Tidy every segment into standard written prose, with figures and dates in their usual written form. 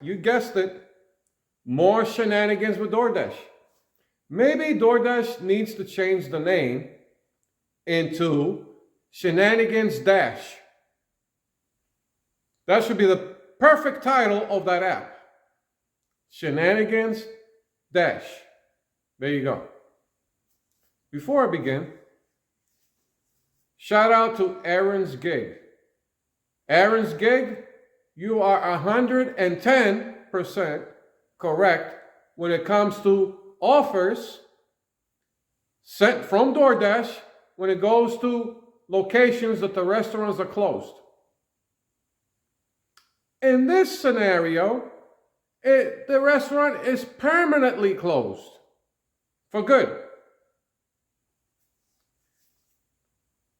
You guessed it. More shenanigans with Doordash. Maybe Doordash needs to change the name into Shenanigans Dash. That should be the perfect title of that app. Shenanigans Dash. There you go. Before I begin, shout out to Aaron's Gig. Aaron's Gig, you are 110% correct when it comes to offers sent from DoorDash when it goes to locations that the restaurants are closed. In this scenario, the restaurant is permanently closed for good.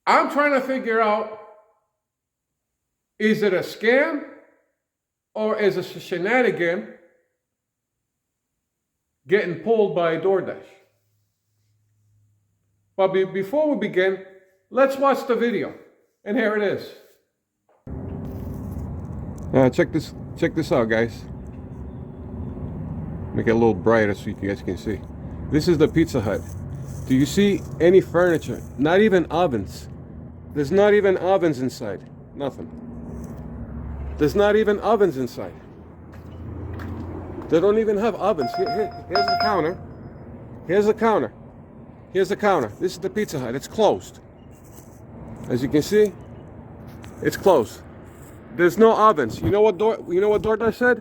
I'm trying to figure out, is it a scam or is it a shenanigan getting pulled by DoorDash? But before we begin, let's watch the video. And here it is. Check this out, guys. Make it a little brighter so you guys can see. This is the Pizza Hut. Do you see any furniture? Not even ovens. There's not even ovens inside. Nothing. There's not even ovens inside. They don't even have ovens. Here's the counter. Here's the counter. Here's the counter. This is the Pizza Hut. It's closed. As you can see, it's closed. There's no ovens. You know what DoorDash said?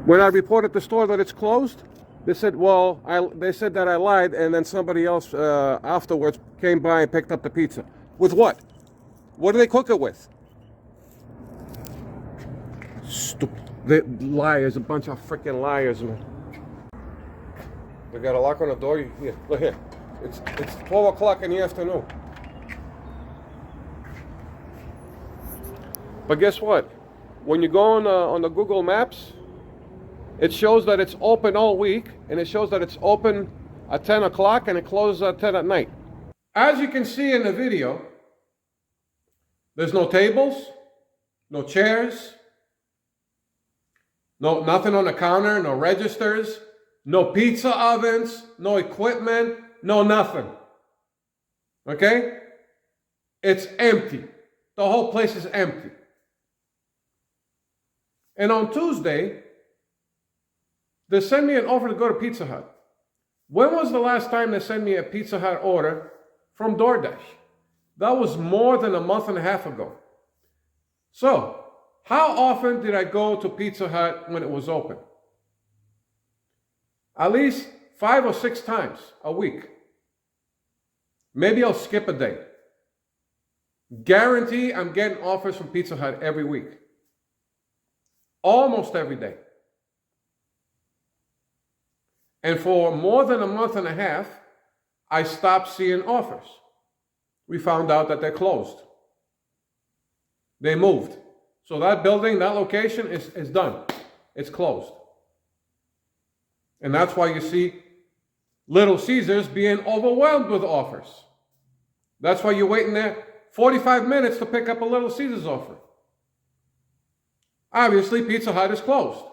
When I reported the store that it's closed, they said, they said that I lied, and then somebody else afterwards came by and picked up the pizza. With what? What do they cook it with? Stupid. The liars, a bunch of freaking liars, man. They got a lock on the door. Here, look here. It's 12 o'clock in the afternoon. But guess what? When you go on the Google Maps, it shows that it's open all week, and it shows that it's open at 10 o'clock and it closes at 10 at night. As you can see in the video, there's no tables, no chairs, nothing on the counter, no registers, no pizza ovens, no equipment, no nothing. Okay? It's empty. The whole place is empty. And on Tuesday, they sent me an offer to go to Pizza Hut. When was the last time they sent me a Pizza Hut order from DoorDash? That was more than a month and a half ago. So, how often did I go to Pizza Hut when it was open? At least 5 or 6 times a week. Maybe I'll skip a day. Guarantee I'm getting offers from Pizza Hut every week. Almost every day. And for more than a month and a half, I stopped seeing offers. We found out that they're closed. They moved. So that building, that location is done. It's closed. And that's why you see Little Caesars being overwhelmed with offers. That's why you're waiting there 45 minutes to pick up a Little Caesars offer. Obviously, Pizza Hut is closed.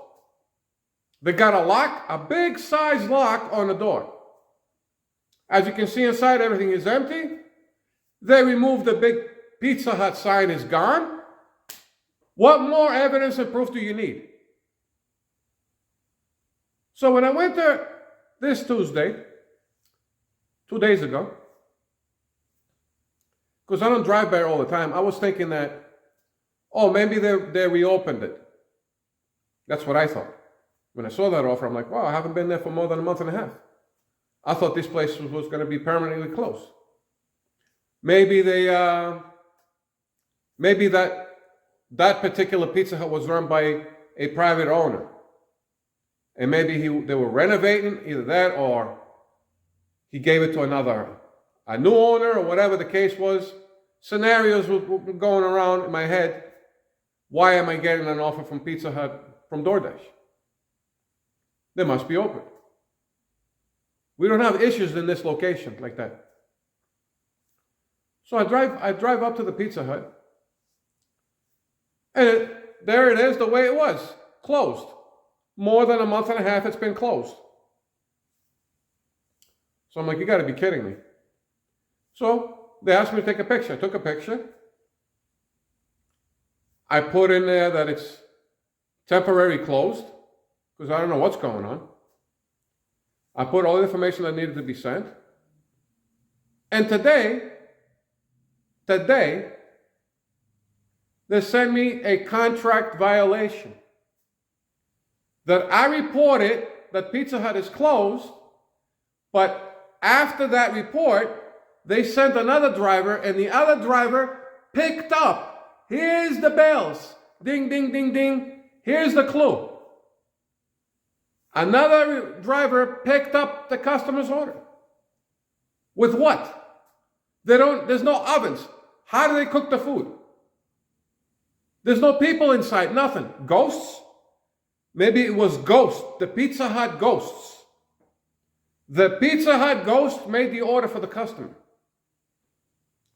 They got a lock, a big size lock on the door. As you can see inside, everything is empty. They removed the big Pizza Hut sign, is gone. What more evidence and proof do you need? So when I went there this Tuesday, 2 days ago, because I don't drive there all the time, I was thinking that, maybe they reopened it. That's what I thought. When I saw that offer, I'm like, wow, I haven't been there for more than a month and a half. I thought this place was going to be permanently closed. Maybe that particular Pizza Hut was run by a private owner. And maybe they were renovating, either that or he gave it to a new owner, or whatever the case was. Scenarios were going around in my head. Why am I getting an offer from Pizza Hut from DoorDash? They must be open. We don't have issues in this location like that. So I drive up to the Pizza Hut, and there it is, the way it was, closed. More than a month and a half it's been closed. So I'm like, you got to be kidding me. So they asked me to take a picture. I took a picture. I put in there that it's temporarily closed because I don't know what's going on. I put all the information that needed to be sent. And today, they sent me a contract violation. That I reported that Pizza Hut is closed, but after that report, they sent another driver, and the other driver picked up. Here's the bells. Ding, ding, ding, ding. Here's the clue. Another driver picked up the customer's order. With what? There's no ovens. How do they cook the food? There's no people inside, nothing. Ghosts? Maybe it was ghosts, the Pizza Hut ghosts. The Pizza Hut ghost made the order for the customer.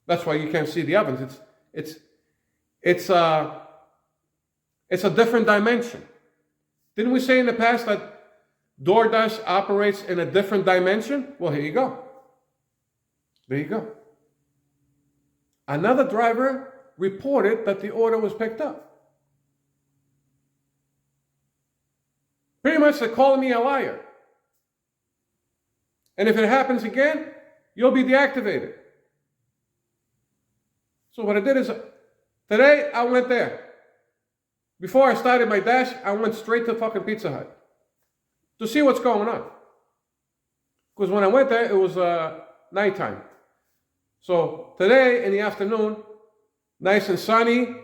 That's why you can't see the ovens. It's a different dimension. Didn't we say in the past that Doordash operates in a different dimension? Well, here you go. There you go. Another driver reported that the order was picked up. Pretty much they're calling me a liar. And if it happens again, you'll be deactivated. So what I did is, today I went there. Before I started my dash, I went straight to fucking Pizza Hut to see what's going on. Because when I went there, it was nighttime. So today in the afternoon, nice and sunny,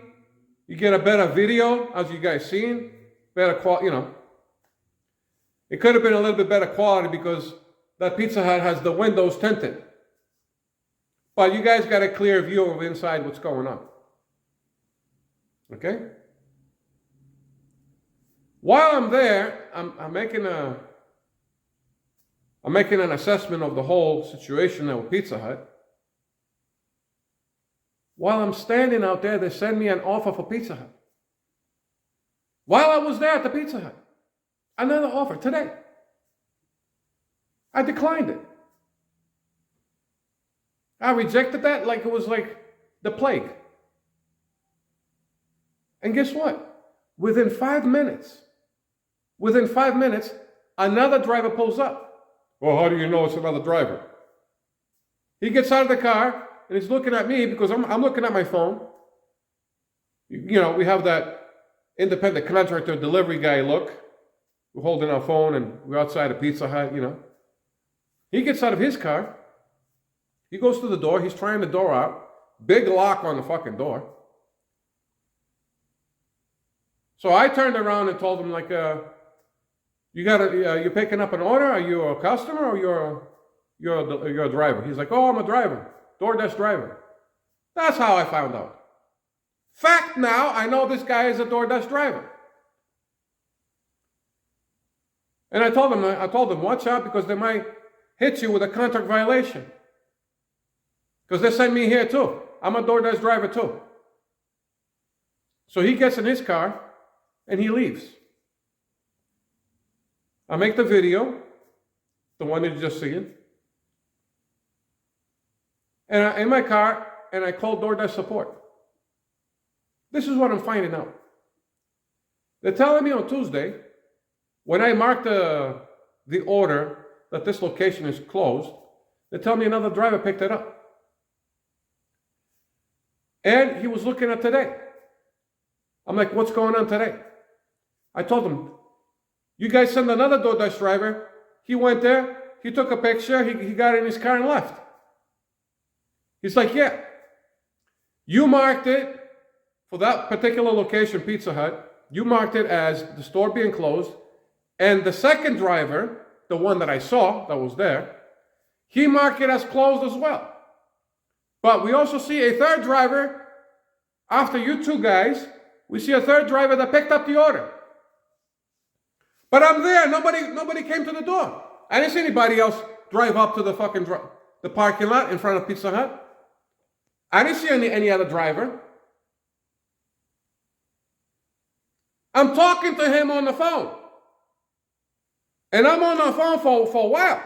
you get a better video, as you guys seen, better quality, It could have been a little bit better quality because that Pizza Hut has the windows tinted. But you guys got a clear view of inside what's going on. Okay? While I'm there, I'm making an assessment of the whole situation there with Pizza Hut. While I'm standing out there, they send me an offer for Pizza Hut. While I was there at the Pizza Hut. Another offer today. I declined it. I rejected that like it was like the plague. And guess what? Within 5 minutes, another driver pulls up. Well, how do you know it's another driver? He gets out of the car and he's looking at me because I'm looking at my phone. We have that independent contractor delivery guy look. We're holding our phone and we're outside a Pizza Hut, He gets out of his car. He goes to the door. He's trying the door out. Big lock on the fucking door. So I turned around and told him, you're picking up an order? Are you a customer or you're a driver? He's like, oh, I'm a driver. Doordash driver. That's how I found out. Fact now, I know this guy is a Doordash driver. And I told them, watch out because they might hit you with a contract violation. Because they sent me here too. I'm a Doordash driver too. So he gets in his car and he leaves. I make the video, the one that you just seen. And I'm in my car and I call Doordash support. This is what I'm finding out. They're telling me on Tuesday, when I marked the order that this location is closed, they tell me another driver picked it up. And he was looking at today. I'm like, what's going on today? I told him, you guys send another Doordash driver. He went there, he took a picture, he got in his car and left. He's like, yeah. You marked it for that particular location, Pizza Hut. You marked it as the store being closed. And the second driver, the one that I saw that was there, he marked it as closed as well. But we also see a third driver, after you two guys, we see a third driver that picked up the order. But I'm there, nobody came to the door. I didn't see anybody else drive up to the the parking lot in front of Pizza Hut. I didn't see any other driver. I'm talking to him on the phone. And I'm on the phone for a while.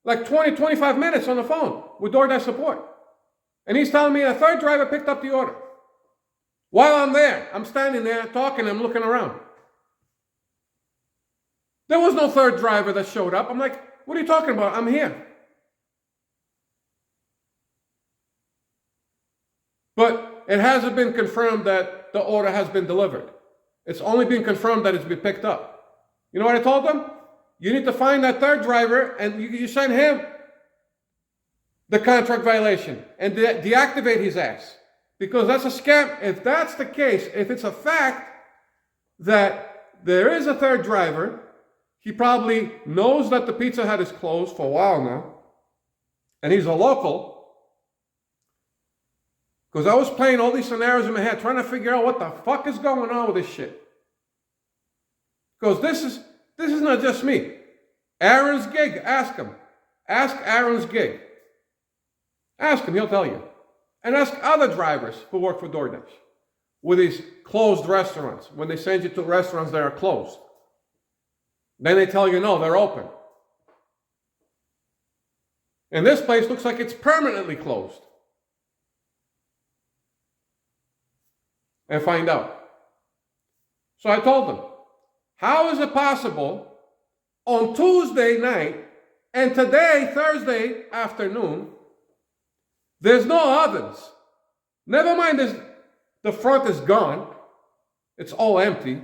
Like 20, 25 minutes on the phone with DoorDash support. And he's telling me a third driver picked up the order. While I'm there, I'm standing there talking, I'm looking around. There was no third driver that showed up. I'm like, what are you talking about? I'm here. But it hasn't been confirmed that the order has been delivered. It's only been confirmed that it's been picked up. You know what I told them? You need to find that third driver and you send him the contract violation and deactivate his ass. Because that's a scam. If that's the case, if it's a fact that there is a third driver, he probably knows that the Pizza Hut is closed for a while now, and he's a local. Because I was playing all these scenarios in my head, trying to figure out what the fuck is going on with this shit. Because this is not just me. Aaron's gig, ask him. Ask Aaron's gig. Ask him, he'll tell you. And ask other drivers who work for DoorDash with these closed restaurants. When they send you to restaurants that are closed, then they tell you, no, they're open. And this place looks like it's permanently closed. And find out. So I told them, how is it possible on Tuesday night and today, Thursday afternoon, there's no ovens? Never mind the front is gone. It's all empty.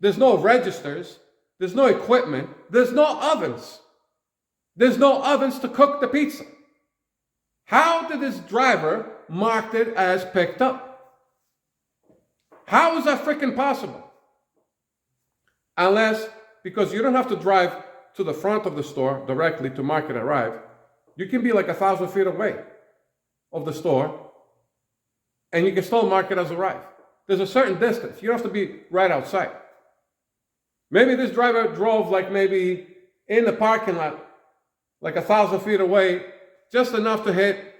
There's no registers. There's no equipment. There's no ovens. There's no ovens to cook the pizza. How did this driver mark it as picked up? How is that freaking possible? Unless, because you don't have to drive to the front of the store directly to mark it arrived. You can be like 1,000 feet away of the store, and you can still mark it as arrived. There's a certain distance. You don't have to be right outside. Maybe this driver drove like maybe in the parking lot, like 1,000 feet away, just enough to hit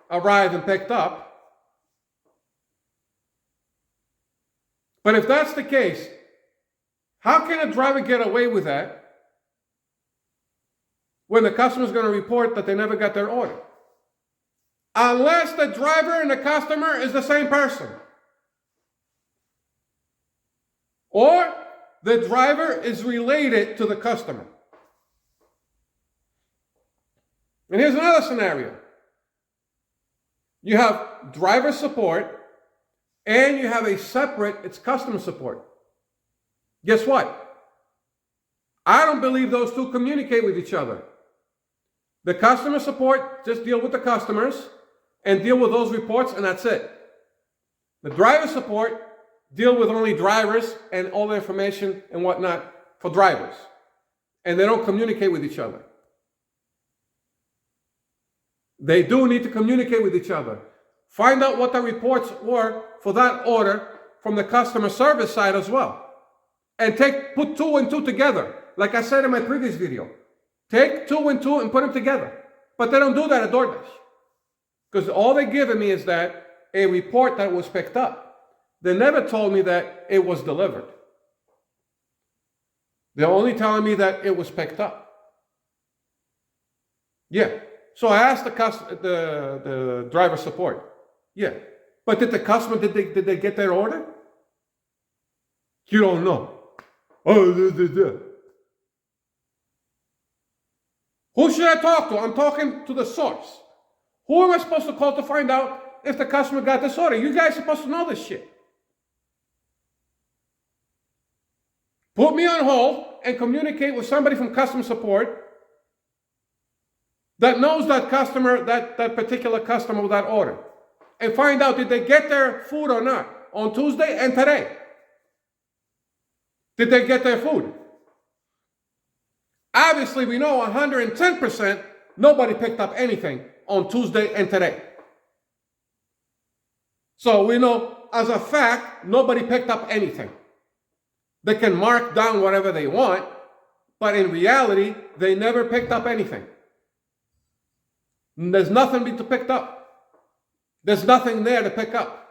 arrived and picked up. But if that's the case, how can a driver get away with that when the customer is going to report that they never got their order? Unless the driver and the customer is the same person. Or the driver is related to the customer. And here's another scenario. You have driver support and you have a separate, it's customer support. Guess what? I don't believe those two communicate with each other. The customer support just deal with the customers and deal with those reports, and that's it. The driver support deal with only drivers and all the information and whatnot for drivers. And they don't communicate with each other. They do need to communicate with each other. Find out what the reports were for that order from the customer service side as well. And put 2 and 2 together. Like I said in my previous video. Take 2 and 2 and put them together. But they don't do that at DoorDash. Because all they're giving me is that a report that was picked up. They never told me that it was delivered. They're only telling me that it was picked up. Yeah. So I asked the driver support. Yeah. But did the customer, did they get their order? You don't know. Oh, Who should I talk to? I'm talking to the source. Who am I supposed to call to find out if the customer got this order? You guys are supposed to know this shit. Put me on hold and communicate with somebody from customer support that knows that customer, that particular customer with that order. And find out, did they get their food or not on Tuesday and today? Did they get their food? Obviously, we know 110% nobody picked up anything on Tuesday and today. So we know as a fact, nobody picked up anything. They can mark down whatever they want, but in reality, they never picked up anything. There's nothing to pick up. There's nothing there to pick up.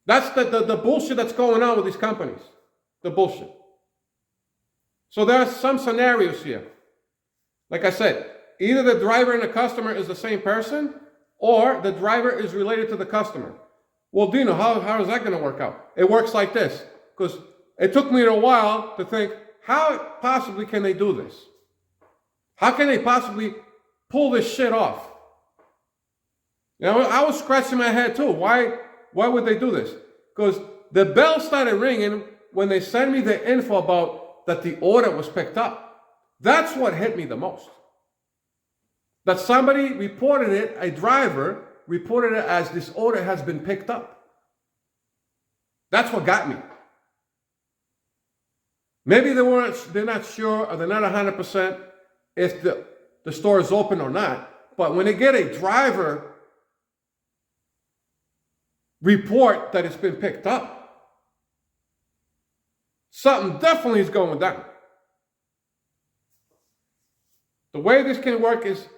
That's the bullshit that's going on with these companies. The bullshit. So there are some scenarios here. Like I said, either the driver and the customer is the same person, or the driver is related to the customer. Well, Dino, how is that going to work out? It works like this, because it took me a while to think, how possibly can they do this? How can they possibly pull this shit off? You know, I was scratching my head too. Why would they do this? Because the bell started ringing when they sent me the info about that the order was picked up. That's what hit me the most. That somebody reported it, a driver reported it as this order has been picked up. That's what got me. Maybe they're not sure, or they're not 100% if the store is open or not. But when they get a driver report that it's been picked up, something definitely is going down. The way this can work is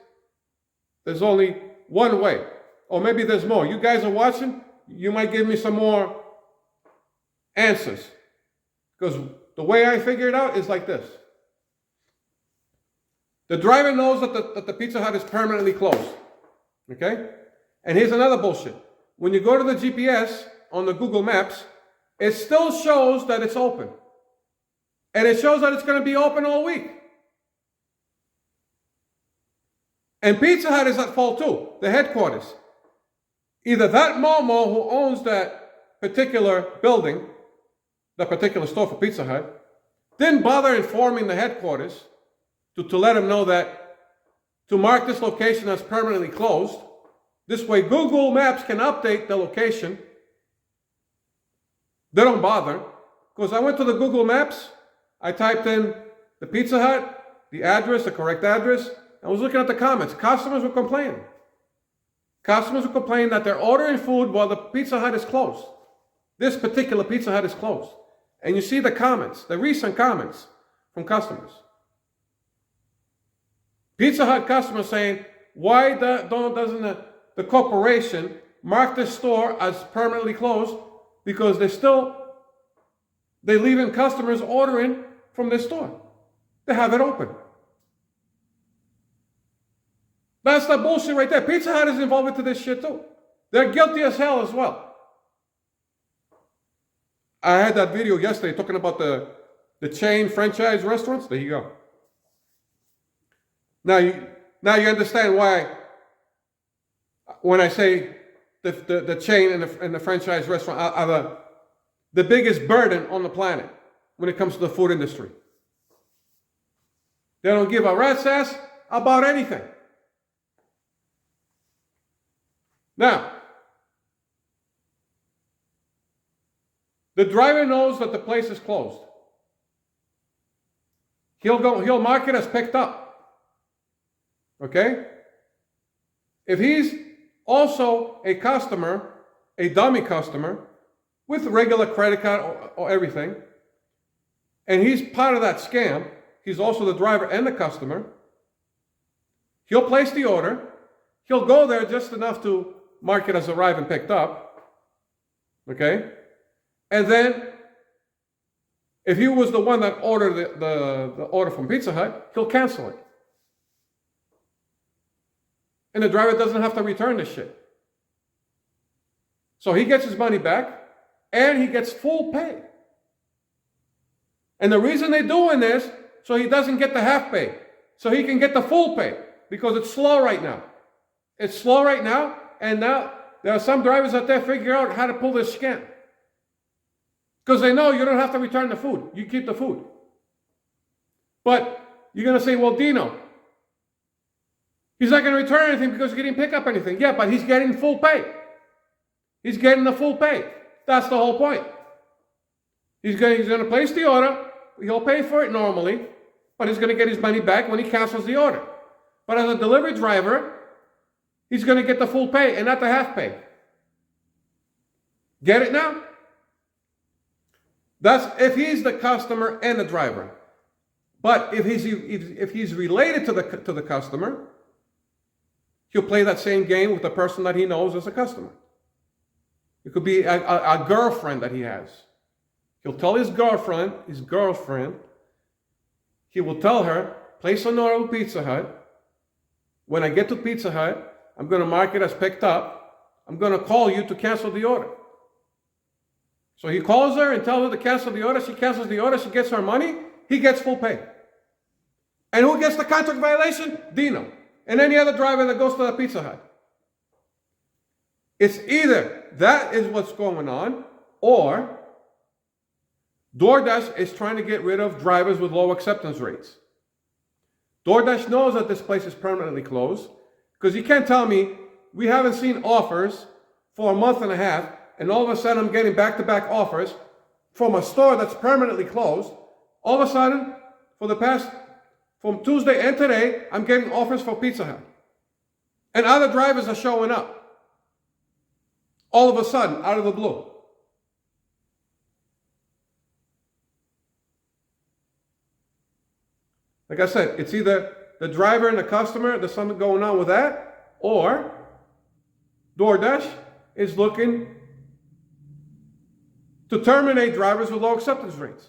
there's only one way. Or maybe there's more. You guys are watching, you might give me some more answers. Because the way I figure it out is like this. The driver knows that the Pizza Hut is permanently closed. Okay? And here's another bullshit. When you go to the GPS on the Google Maps, it still shows that it's open. And it shows that it's going to be open all week. And Pizza Hut is at fault too, the headquarters. Either that Momo who owns that particular building, that particular store for Pizza Hut, didn't bother informing the headquarters to let them know that to mark this location as permanently closed. This way Google Maps can update the location. They don't bother. Because I went to the Google Maps, I typed in the Pizza Hut, the address, the correct address. I was looking at the comments. Customers were complaining. Customers were complaining that they're ordering food while the Pizza Hut is closed. This particular Pizza Hut is closed. And you see the comments, the recent comments from customers. Pizza Hut customers saying, why doesn't the corporation mark this store as permanently closed? Because they're leaving customers ordering from this store. They have it open. That's the bullshit right there. Pizza Hut is involved into this shit too. They're guilty as hell as well. I had that video yesterday talking about the chain franchise restaurants. There you go. Now you understand why when I say the chain and the franchise restaurant are the biggest burden on the planet when it comes to the food industry. They don't give a rat's ass about anything. Now, the driver knows that the place is closed. He'll mark it as picked up. Okay? If he's also a customer, a dummy customer, with a regular credit card or everything, and he's part of that scam, he's also the driver and the customer, he'll place the order, he'll go there just enough to mark it as arrived and picked up, okay? And then, if he was the one that ordered the order from Pizza Hut, he'll cancel it. And the driver doesn't have to return this shit. So he gets his money back, and he gets full pay. And the reason they're doing this, so he doesn't get the half pay, so he can get the full pay, because it's slow right now. It's slow right now, and now there are some drivers out there figuring out how to pull this scam. Because they know you don't have to return the food. You keep the food. But you're going to say, well, Dino, he's not going to return anything because he didn't pick up anything. Yeah, but he's getting full pay. He's getting the full pay. That's the whole point. He's going to place the order. He'll pay for it normally, but he's going to get his money back when he cancels the order. But as a delivery driver, he's going to get the full pay and not the half pay. Get it now? That's if he's the customer and the driver. But if he's related to the customer, he'll play that same game with the person that he knows as a customer. It could be a girlfriend that he has. He'll tell his girlfriend, he will tell her, place an order with Pizza Hut. When I get to Pizza Hut, I'm going to mark it as picked up. I'm going to call you to cancel the order. So he calls her and tells her to cancel the order. She cancels the order. She gets her money. He gets full pay. And who gets the contract violation? Dino. And any other driver that goes to the Pizza Hut. It's either that is what's going on, or DoorDash is trying to get rid of drivers with low acceptance rates. DoorDash knows that this place is permanently closed, because you can't tell me we haven't seen offers for a month and a half, and all of a sudden I'm getting back-to-back offers from a store that's permanently closed. All of a sudden, from Tuesday and today, I'm getting offers for Pizza Hut. And other drivers are showing up. All of a sudden, out of the blue. Like I said, it's either the driver and the customer, there's something going on with that, or DoorDash is looking to terminate drivers with low acceptance rates.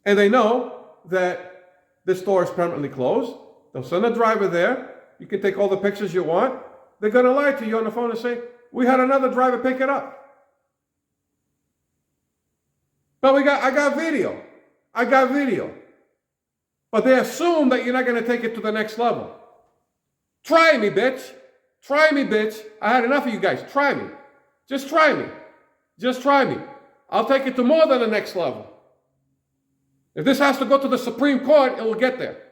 And they know that this store is permanently closed. They'll send a driver there. You can take all the pictures you want. They're going to lie to you on the phone and say, we had another driver pick it up. But I got video. But they assume that you're not going to take it to the next level. Try me, bitch. I had enough of you guys. Try me. Just try me. I'll take it to more than the next level. If this has to go to the Supreme Court, it will get there.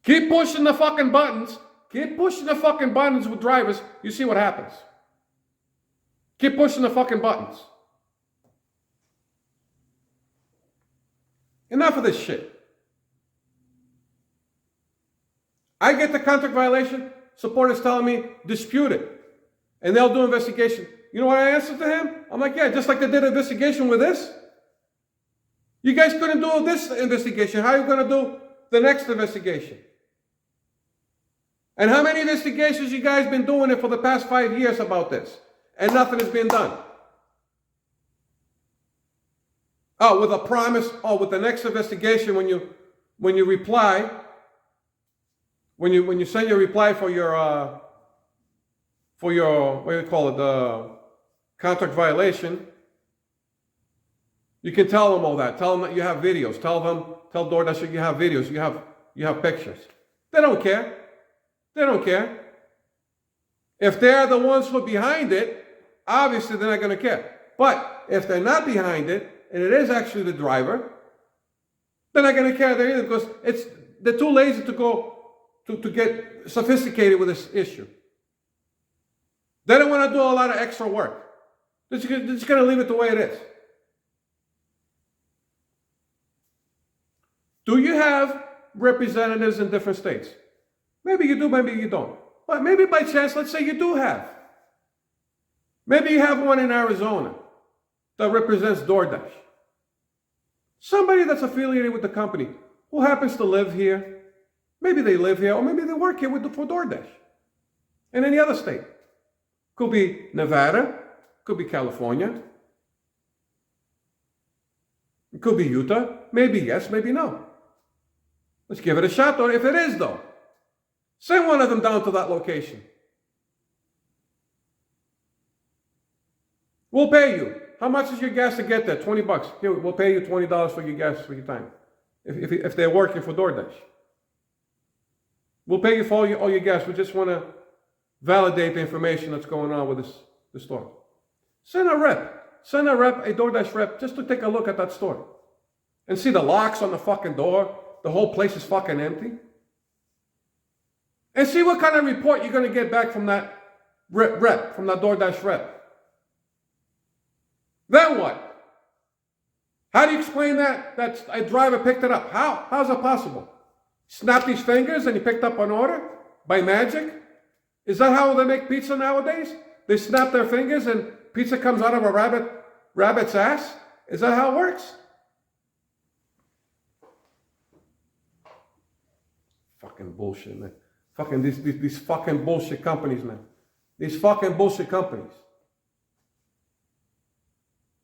Keep pushing the fucking buttons. With drivers. You see what happens. Keep pushing the fucking buttons. Enough of this shit. I get the contract violation. Supporters telling me, dispute it. And they'll do investigation. You know what I answered to him? I'm like, yeah, just like they did an investigation with this. You guys couldn't do this investigation. How are you going to do the next investigation? And how many investigations you guys been doing it for the past 5 years about this? And nothing has been done. Oh, with a promise. Oh, with the next investigation, when you reply, when you send your reply for your what do you call it, the contract violation, you can tell them all that. Tell them that you have videos. Tell DoorDash that you have videos. You have pictures. They don't care. If they're the ones who are behind it, obviously they're not going to care. But if they're not behind it, and it is actually the driver, they're not going to care there either, because they're too lazy to go to get sophisticated with this issue. They don't want to do a lot of extra work. They're just going to leave it the way it is. Do you have representatives in different states? Maybe you do, maybe you don't. But maybe by chance, let's say you do have. Maybe you have one in Arizona that represents DoorDash. Somebody that's affiliated with the company who happens to live here. Maybe they live here, or maybe they work here for DoorDash. In any other state. Could be Nevada, could be California. It could be Utah. Maybe yes, maybe no. Let's give it a shot, though, if it is, though. Send one of them down to that location. We'll pay you. How much is your gas to get there? $20. Here, we'll pay you $20 for your gas for your time. If they're working for DoorDash. We'll pay you for all your gas. We just want to validate the information that's going on with this store. Send a rep, a DoorDash rep, just to take a look at that store. And see the locks on the fucking door. The whole place is fucking empty. And see what kind of report you're going to get back from that rep, from that DoorDash rep. Then what? How do you explain that a driver picked it up? How's that possible? Snapped his fingers and he picked up an order? By magic? Is that how they make pizza nowadays? They snap their fingers and pizza comes out of a rabbit's ass? Is that how it works? Fucking bullshit, man. Fucking these fucking bullshit companies, man. These fucking bullshit companies.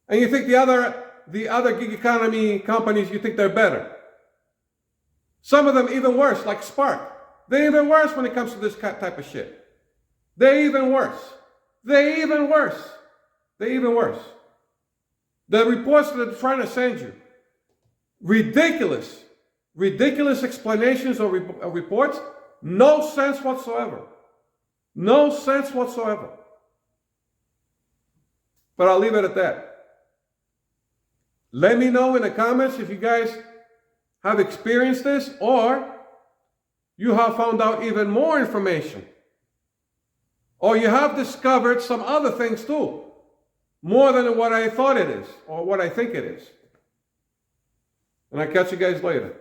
And you think the other gig economy companies, you think they're better. Some of them even worse, like Spark. They're even worse when it comes to this type of shit. They're even worse. They're even worse. They're even worse. The reports that they're trying to send you, ridiculous explanations of reports, no sense whatsoever. No sense whatsoever. But I'll leave it at that. Let me know in the comments if you guys have experienced this or you have found out even more information. Or you have discovered some other things too. More than what I thought it is or what I think it is. And I'll catch you guys later.